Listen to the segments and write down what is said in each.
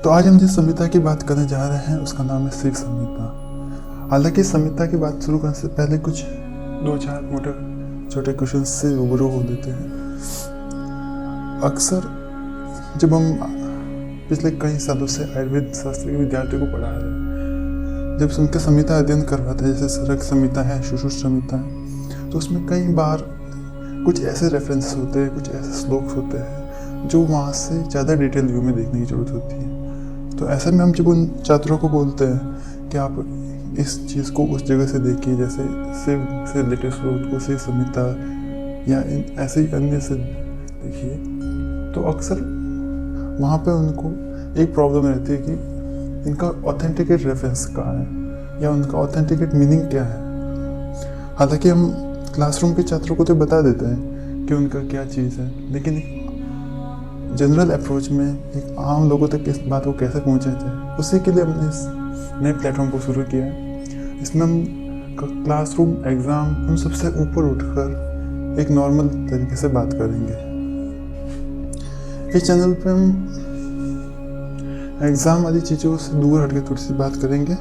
तो आज हम जिस संहिता की बात करने जा रहे हैं उसका नाम है शिव संहिता। हालांकि संहिता की बात शुरू करने से पहले कुछ 2-4 मोटे छोटे क्वेश्चन से रूबरू हो लेते हैं। अक्सर जब हम पिछले कई सालों से आयुर्वेद शास्त्र के विद्यार्थियों को पढ़ा रहे हैं, जब उनके संहिता अध्ययन करवाते हैं, जैसे सरक संहिता है, सुश्रुत संहिता है, तो उसमें कई बार कुछ ऐसे रेफरेंसेस होते हैं, कुछ ऐसे श्लोक होते हैं जो वहाँ से ज़्यादा डिटेल व्यू में देखने की जरूरत होती है। तो ऐसे में हम जब उन छात्रों को बोलते हैं कि आप इस चीज़ को उस जगह से देखिए, जैसे शिव से रिलेटेड स्रोत को शिव संहिता या ऐसे ही अन्य से देखिए, तो अक्सर वहाँ पे उनको एक प्रॉब्लम रहती है कि इनका ऑथेंटिकेट रेफरेंस कहाँ है या उनका ऑथेंटिकेट मीनिंग क्या है। हालांकि हम क्लासरूम के छात्रों को तो बता देते हैं कि उनका क्या चीज़ है, लेकिन जनरल अप्रोच में एक आम लोगों तक इस बात को कैसे पहुँचा जाए, उसी के लिए हमने इस नए प्लेटफॉर्म को शुरू किया है। इसमें हम क्लासरूम, एग्ज़ाम, उन सबसे ऊपर उठकर एक नॉर्मल तरीके से बात करेंगे। इस चैनल पे हम एग्ज़ाम वाली चीज़ों से दूर हटकर थोड़ी सी बात करेंगे,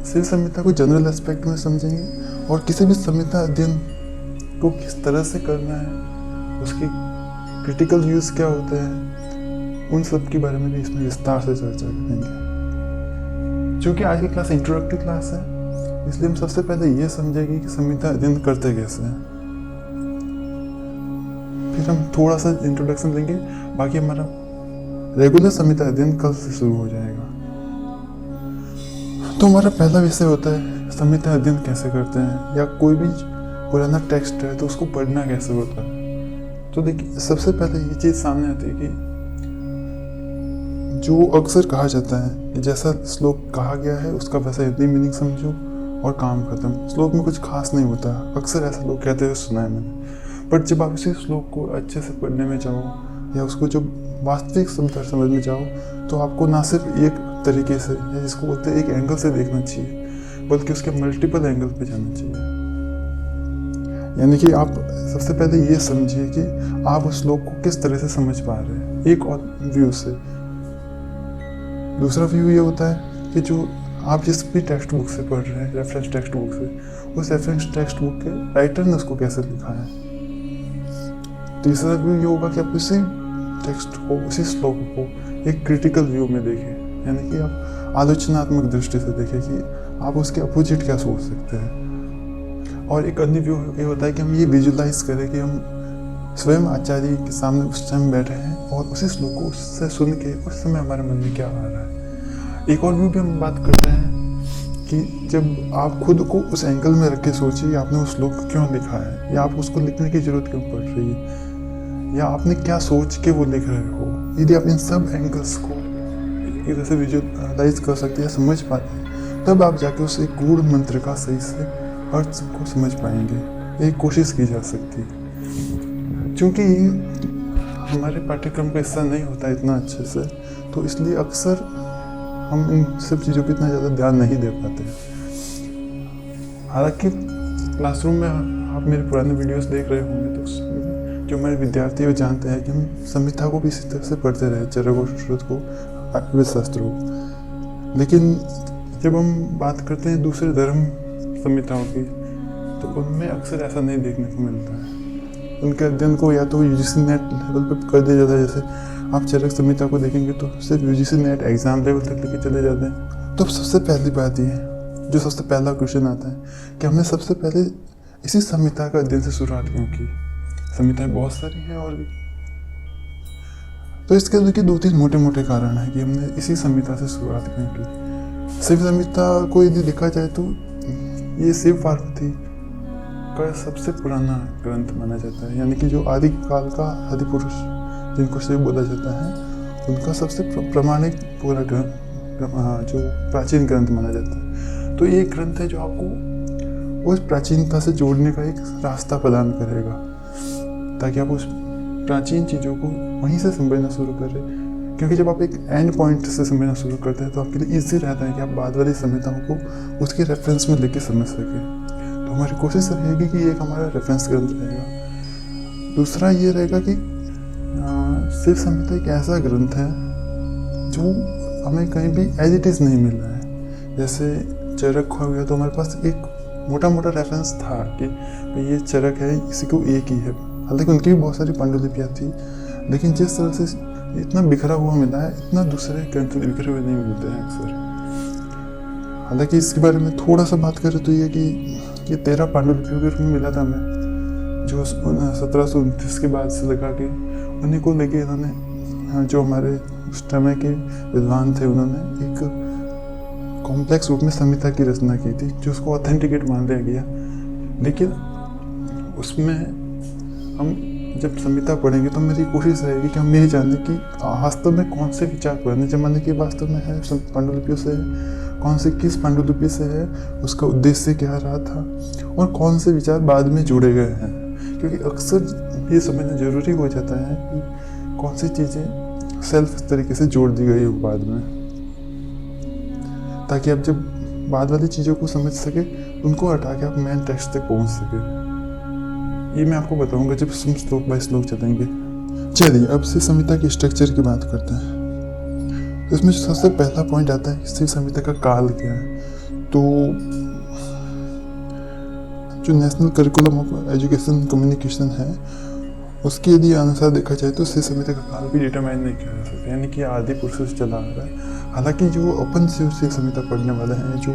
शिव संहिता को जनरल एस्पेक्ट में समझेंगे और किसी भी संहिता अध्ययन को किस तरह से करना है, उसकी क्रिटिकल व्यूज क्या होते हैं, उन सब के बारे में भी इसमें विस्तार से चर्चा करेंगे। क्योंकि आज की क्लास इंट्रोडक्टरी क्लास है, इसलिए हम सबसे पहले ये समझेंगे कि संहिता अध्ययन करते कैसे हैं, फिर हम थोड़ा सा इंट्रोडक्शन देंगे, बाकी हमारा रेगुलर संहिता अध्ययन कल से शुरू हो जाएगा। तो हमारा पहला विषय होता है संहिता अध्ययन कैसे करते हैं, या कोई भी पुराना टेक्स्ट है तो उसको पढ़ना कैसे होता है। तो देखिए, सबसे पहले ये चीज़ सामने आती है कि जो अक्सर कहा जाता है कि जैसा श्लोक कहा गया है उसका वैसा हिंदी मीनिंग समझो और काम खत्म। श्लोक में कुछ खास नहीं होता, अक्सर ऐसा लोग कहते हुए सुना है मैंने। बट जब आप इसी श्लोक को अच्छे से पढ़ने में जाओ या उसको जब वास्तविक समझ में जाओ, तो आपको ना सिर्फ एक तरीके से, या जिसको बोलते हैं एक एंगल से देखना चाहिए, बल्कि उसके मल्टीपल एंगल पे जाना चाहिए। यानी कि आप सबसे पहले ये समझिए कि आप उस श्लोक को किस तरह से समझ पा रहे हैं, एक और व्यू से। दूसरा व्यू ये होता है कि जो आप जिस भी टेक्स्ट बुक से पढ़ रहे हैं, रेफरेंस टेक्स्ट बुक से, उस रेफरेंस टेक्स्ट बुक के राइटर ने उसको कैसे लिखा है। तीसरा व्यू ये होगा कि आप उसी टेक्स्ट को, उसी श्लोक को एक क्रिटिकल व्यू में देखें, यानी कि आप आलोचनात्मक दृष्टि से देखें कि आप उसके अपोजिट क्या सोच सकते हैं। और एक अन्य व्यू ये होता है कि हम ये विजुलाइज करें कि हम स्वयं आचार्य के सामने उस टाइम बैठे हैं और उसी श्लोक को उससे सुन के उस समय हमारे मन में क्या आ रहा है। एक और व्यू भी हम बात करते हैं कि जब आप खुद को उस एंगल में रख के सोचिए आपने उस श्लोक को क्यों लिखा है, या आप उसको लिखने की जरूरत क्यों पड़ रही है, या आपने क्या सोच के वो लिख रहे हो। यदि आप इन सब एंगल्स को एक तरह से विजुलाइज कर सकते हैं, समझ पाते हैं, तब आप जाके उस एक गूढ़ मंत्र का सही से अर्थ को समझ पाएंगे। एक कोशिश की जा सकती है, क्योंकि हमारे पाठ्यक्रम का हिस्सा नहीं होता इतना अच्छे से, तो इसलिए अक्सर हम इन सब चीज़ों पर इतना ज़्यादा ध्यान नहीं दे पाते। हालांकि क्लासरूम में आप मेरे पुराने वीडियोस देख रहे होंगे, तो उसमें जो हमारे विद्यार्थी वो जानते हैं कि हम संहिता को भी इसी तरह से पढ़ते रहे, चरक और सुश्रुत को आयुर्वेद शास्त्रों। लेकिन जब हम बात करते हैं दूसरे धर्म संहिताओं की, तो उनमें अक्सर ऐसा नहीं देखने को मिलता है। उनके अध्ययन को या तो यूजीसी नेट लेवल पर कर दिया जाता है। जैसे आप चरक संहिता को देखेंगे तो सिर्फ यूजीसी नेट एग्जाम लेवल तक लेके चले जाते हैं। तो सबसे पहली बात ये है, जो सबसे पहला क्वेश्चन आता है कि हमने सबसे पहले इसी संहिता का अध्ययन से शुरुआत क्यों की। संहिताएं बहुत सारी हैं और भी। तो इसके देखिए 2-3 मोटे मोटे कारण है कि हमने इसी संहिता से शुरुआत क्यों की। शिव संहिता को यदि देखा जाए तो ये शिव पार्वती का सबसे पुराना ग्रंथ माना जाता है, यानी कि जो आदि काल का आदि पुरुष जिनको शिव बोला जाता है, उनका सबसे प्रमाणिक पूरा ग्रंथ, जो प्राचीन ग्रंथ माना जाता है। तो ये ग्रंथ है जो आपको उस प्राचीनता से जोड़ने का एक रास्ता प्रदान करेगा, ताकि आप उस प्राचीन चीज़ों को वहीं से समझना शुरू करें। क्योंकि जब आप एक एंड पॉइंट से समझना शुरू करते हैं तो आपके लिए ईजी रहता है कि आप बाद वाली संहिताओं को उसके रेफरेंस में लेके समझ सकें। तो हमारी कोशिश रहेगी कि एक हमारा रेफरेंस ग्रंथ रहेगा। दूसरा ये रहेगा कि शिव संहिता एक ऐसा ग्रंथ है जो हमें कहीं भी एज इट इज़ नहीं मिल रहा है। जैसे चरक हो गया तो हमारे पास एक मोटा मोटा रेफरेंस था कि भाई ये चरक है, इसी को एक ही है। हालांकि उनकी भी बहुत सारी पांडुलिपियाँ थी, लेकिन जिस तरह से इतना बिखरा हुआ मिला है, इतना दूसरे ग्रंथ बिखरे हुए नहीं मिलते हैं अक्सर। हालांकि इसके बारे में थोड़ा सा बात करें तो ये कि ये 13 पांडुलिपियों के रूप में मिला था हमें, जो 1729 के बाद से लगा के उन्हीं को लेके इन्होंने, जो हमारे उस समय के विद्वान थे, उन्होंने एक कॉम्प्लेक्स रूप में संहिता की रचना की थी, जो उसको ऑथेंटिकेट मान लिया गया। लेकिन उसमें हम जब संहिता पढ़ेंगे तो मेरी कोशिश रहेगी कि हम ये जाने कि वास्तव में कौन से विचार पुराने जमाने के वास्तव में है, पांडुलिपियों से है, कौन से किस पांडुलिपि से है, उसका उद्देश्य क्या रहा था, और कौन से विचार बाद में जोड़े गए हैं। क्योंकि अक्सर ये समझना जरूरी हो जाता है कि कौन सी चीज़ें सेल्फ तरीके से जोड़ दी गई हो बाद में, ताकि आप जब बाद वाली चीज़ों को समझ सके, उनको हटा के आप मेन टेक्स्ट तक पहुँच सके। ये मैं आपको बताऊंगा जब हम श्लोक बाय श्लोक चलेंगे। चलिए अब शिव संहिता के स्ट्रक्चर की बात करते हैं। इसमें जो सबसे पहला पॉइंट आता है, शिव संहिता का काल क्या है। तो जो national curriculum of education communication है, उसके यदि अनुसार देखा जाए तो शिव संहिता का काल भी डिटरमाइन नहीं किया जा सकता, यानी कि आदि पुरुषों से चला आ रहा है। हालांकि जो अपन शिव संहिता पढ़ने वाले हैं, जो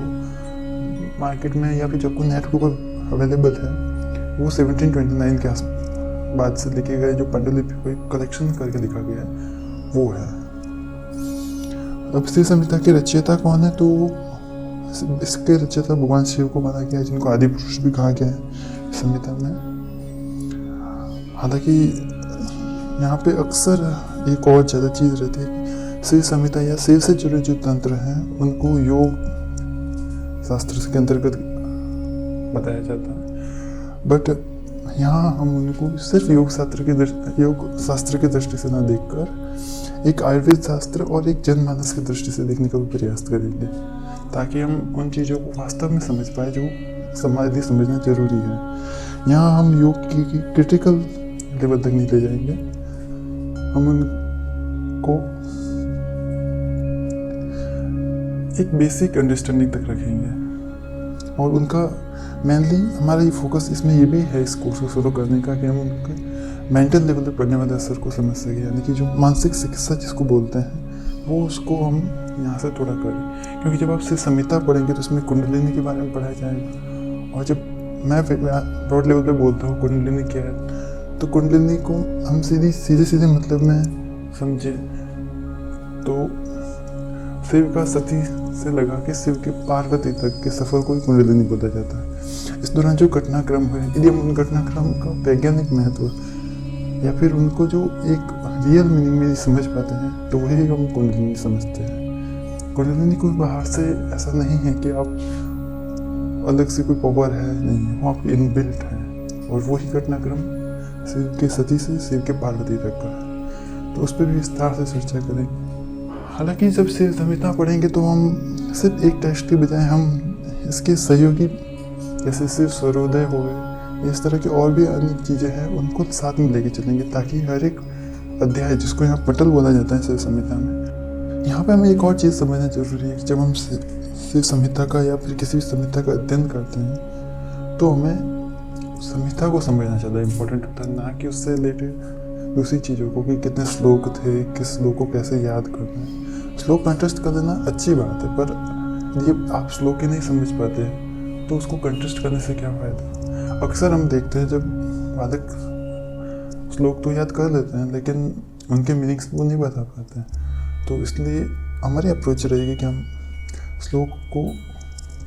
मार्केट में या फिर जो आपको नेट पर अवेलेबल है, वो 1729 के बाद से लिखे गए जो पांडुलिपि को कलेक्शन करके लिखा गया है, वो है। अब शिव संहिता के रचयिता कौन है, तो इसके रचयिता भगवान शिव को माना गया है, जिनको आदि पुरुष भी कहा गया है संहिता में। हालांकि यहाँ पे अक्सर एक और ज़्यादा चीज़ रहती है कि शिव संहिता या शिव से जुड़े जो तंत्र हैं, उनको योग शास्त्र के अंतर्गत बताया जाता है। बट यहाँ हम उनको सिर्फ योग शास्त्र की दृष्टि से ना देखकर एक आयुर्वेद शास्त्र और एक जनमानस की दृष्टि से देखने का भी प्रयास करेंगे, ताकि हम उन चीज़ों को वास्तव में समझ पाए जो हमारे लिए समझना जरूरी है। यहाँ हम योग की क्रिटिकल लेवल तक नहीं ले जाएंगे, हम उनको एक बेसिक अंडरस्टैंडिंग तक रखेंगे। और उनका मेनली हमारा ये फोकस इसमें ये भी है इस कोर्स को शुरू करने का, कि हम उनके मेंटल लेवल पर पढ़ने वाले असर को समझ सकें, यानी कि जो मानसिक चिकित्सा जिसको बोलते हैं, वो उसको हम यहाँ से थोड़ा करें। क्योंकि जब आप सिर्फ संहिता पढ़ेंगे तो उसमें कुंडलिनी के बारे में पढ़ाया जाएगा। और जब मैं ब्रॉड लेवल पे बोलता हूँ कुंडलिनी क्या है, तो कुंडलिनी को हम सीधे मतलब में समझे तो शिव का सती से लगा के शिव के पार्वती तक के सफ़र को ही कुंडलिनी बोला जाता है। इस दौरान जो घटनाक्रम हुए, यदि हम उन घटनाक्रम का वैज्ञानिक महत्व या फिर उनको जो एक रियल मीनिंग में समझ पाते हैं, तो वही हम कुंडलिनी समझते हैं। कुंडलिनी कोई बाहर से ऐसा नहीं है कि आप अलग से कोई पावर है, नहीं है, वो आपकी इनबिल्ट है। और वही घटनाक्रम शिव के सती से शिव के पार्वती तक का है, तो उस पर भी विस्तार से चर्चा करेंगे। हालांकि जब शिव संहिता पढ़ेंगे तो हम सिर्फ एक टेक्स्ट के बजाय हम इसके सहयोगी जैसे शिव सर्वोदय हो गए, इस तरह की और भी अन्य चीज़ें हैं, उनको साथ में लेके चलेंगे, ताकि हर एक अध्याय, जिसको यहाँ पटल बोला जाता है शिव संहिता में, यहाँ पे हमें एक और चीज़ समझना जरूरी है कि जब हम शिव संहिता का या फिर किसी भी संहिता का अध्ययन करते हैं तो हमें संहिता को समझना ज़्यादा इम्पोर्टेंट होता है, ना कि उससे रिलेटेड दूसरी चीज़ों को, कि कितने श्लोक थे, किस श्लोक को कैसे याद करना है। श्लोक कंटेस्ट कर देना अच्छी बात है, पर यदि आप श्लोक ही नहीं समझ पाते तो उसको कंटेस्ट करने से क्या फ़ायदा। अक्सर हम देखते हैं जब बालक श्लोक तो याद कर लेते हैं लेकिन उनके मीनिंग्स वो नहीं बता पाते हैं। तो इसलिए हमारी अप्रोच रहेगी कि हम श्लोक को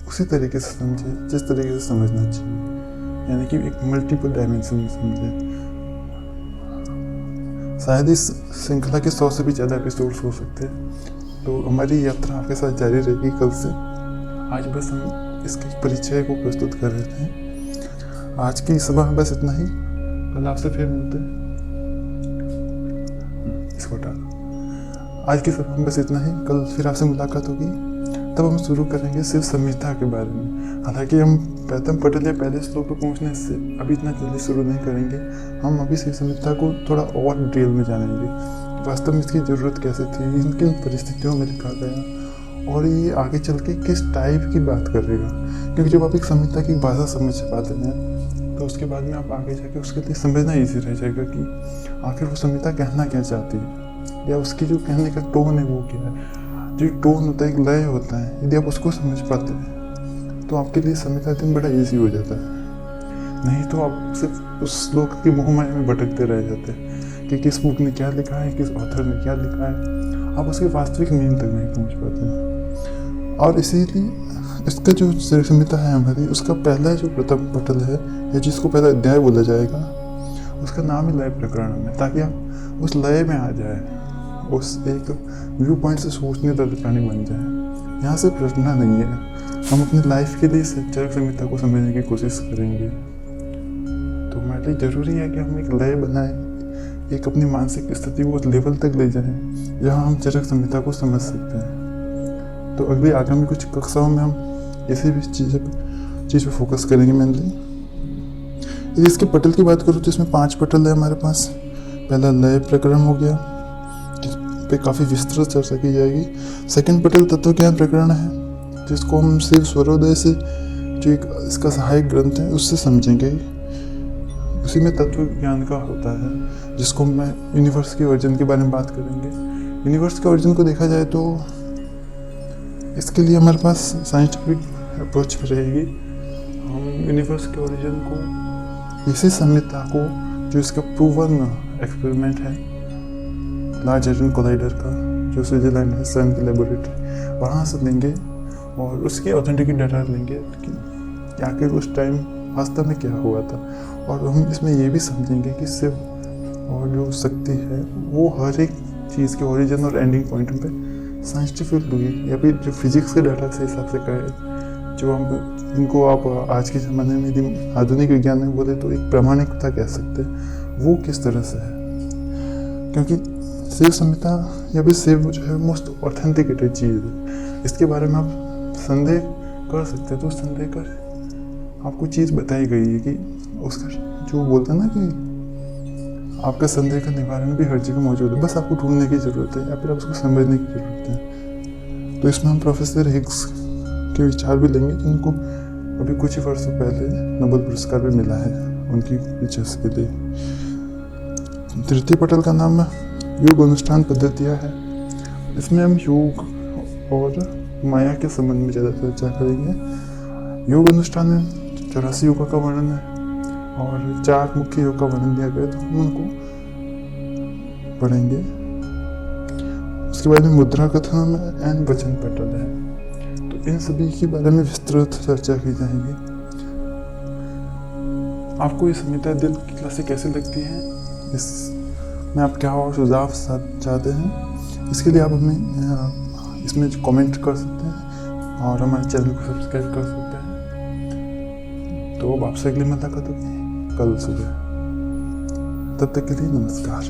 उसी तरीके से समझें जिस तरीके से समझना चाहिए, यानी कि एक मल्टीपल डायमेंशन में समझें। शायद इस श्रृंखला के 100 से भी ज़्यादा एपिसोड्स हो सकते हैं। तो हमारी यात्रा आपके साथ जारी रहेगी कल से। आज बस हम इसके परिचय को प्रस्तुत कर रहे थे। आज की सभा में बस इतना ही। कल आपसे फिर मिलते हैं। इसको टाल। आज की सभा में बस इतना ही। कल फिर आपसे मुलाकात होगी, तब हम शुरू करेंगे शिव संहिता के बारे में। हालांकि हम प्रथम पटल या पहले श्लोक पर पहुंचने से अभी इतना जल्दी शुरू नहीं करेंगे। हम अभी शिव संहिता को थोड़ा और डिटेल में जानेंगे, वास्तव में इसकी ज़रूरत कैसे थी, इन किन परिस्थितियों में लिखा गया और ये आगे चल के किस टाइप की बात करेगा। क्योंकि जब आप एक संहिता की भाषा समझ पाते हैं तो उसके बाद में आप आगे जाके उसके लिए समझना ईजी रह जाएगा कि आखिर वो संहिता कहना क्या चाहती है, या उसकी जो कहने का टोन है वो क्या है। जो टोन होता है, एक लय होता है, यदि आप उसको समझ पाते हैं तो आपके लिए संहिता अध्ययन बड़ा ईजी हो जाता है। नहीं तो आप सिर्फ उस श्लोक की मोहमाया में भटकते रह जाते हैं कि किस बुक ने क्या लिखा है, किस ऑथर ने क्या लिखा है। आप उसके वास्तविक मीनिंग तक नहीं पहुंच पाते हैं। और इसीलिए इसका जो संहिता है हमारी, उसका पहला जो प्रथम पटल है या जिसको पहला अध्याय बोला जाएगा, उसका नाम ही लय प्रकरण है, ताकि आप उस लय में आ जाए, उस एक व्यू पॉइंट से सोचने वाले प्राणी बन जाए। यहाँ से रटना नहीं है। हम अपनी लाइफ के लिए चरक संहिता को समझने की कोशिश करेंगे। तो हमारे लिए ज़रूरी है कि हम एक लय बनाएं, एक अपनी मानसिक स्थिति को उस लेवल तक ले जाएं जहाँ हम चरक संहिता को समझ सकते हैं। तो अगली आगामी कुछ कक्षाओं में हम इसी भी चीज़ पे फोकस करेंगे मेनली। यदि इसके पटल की बात करूँ तो इसमें 5 पटल है हमारे पास। पहला लय प्रकरण हो गया, जिस पे काफ़ी विस्तृत चर्चा की जाएगी। सेकंड पटल तत्व ज्ञान प्रकरण है, जिसको हम शिव स्वरोदय से, जो एक इसका सहायक ग्रंथ है, उससे समझेंगे। उसी में तत्व ज्ञान का होता है, जिसको मैं यूनिवर्स के ओरिजिन के बारे में बात करेंगे। यूनिवर्स के ओरिजिन को देखा जाए तो इसके लिए हमारे पास साइंटिफिक अप्रोच रहेगी। हम यूनिवर्स के ओरिजिन को, इसी संहिता को, जो इसका प्रूवन एक्सपेरिमेंट है लार्ज हैड्रन कोलाइडर का, जो स्विट्जरलैंड है, सन की लेबोरेटरी, वहाँ से लेंगे और उसके ऑथेंटिक डाटा लेंगे कि आखिर उस टाइम वास्तव में क्या हुआ था। और हम इसमें ये भी समझेंगे कि शिव और जो शक्ति है वो हर एक चीज़ के ओरिजिन और एंडिंग पॉइंट पे साइंटिफिकली या फिर जो फिजिक्स के डाटा से हिसाब से कहे, जो हम जिनको आप आज के ज़माने में यदि आधुनिक विज्ञान में बोले तो एक प्रामाणिकता कह सकते हैं, वो किस तरह से है। क्योंकि शिव संहिता या फिर शिव जो है मोस्ट ऑथेंटिकेटेड चीज़ है। इसके बारे में आप संदेह कर सकते हैं, तो संदेह कर आपको चीज़ बताई गई है कि उसका जो बोलते हैं ना कि आपका संदेह का निवारण भी हर जगह मौजूद है, बस आपको ढूंढने की ज़रूरत है या फिर आप उसको समझने की ज़रूरत है। तो इसमें हम प्रोफेसर हिग्स के विचार भी लेंगे, जिनको अभी कुछ ही वर्षों पहले नोबेल पुरस्कार भी मिला है उनकी रिसर्च के लिए। तृतीय पटल का नाम योग अनुष्ठान पद्धतियाँ है। इसमें हम योग और माया के संबंध में ज़्यादा चर्चा करेंगे। योग अनुष्ठान में 84 योगा का वर्णन है और 4 मुख्य योग का वर्णन दिया गया, तो हम उनको पढ़ेंगे। उसके बाद में मुद्रा कथन एंड वचन पटल है, तो इन सभी के बारे में विस्तृत चर्चा की जाएगी। आपको ये संहिता दिल की क्लासें कैसे लगती है, इसमें आप क्या और सुझाव चाहते हैं, इसके लिए आप हमें इसमें कमेंट कर सकते हैं और हमारे चैनल को सब्सक्राइब कर सकते हैं। तो अब आपसे अगली मुलाकात होगी कल सुबह। तब तक के लिए नमस्कार।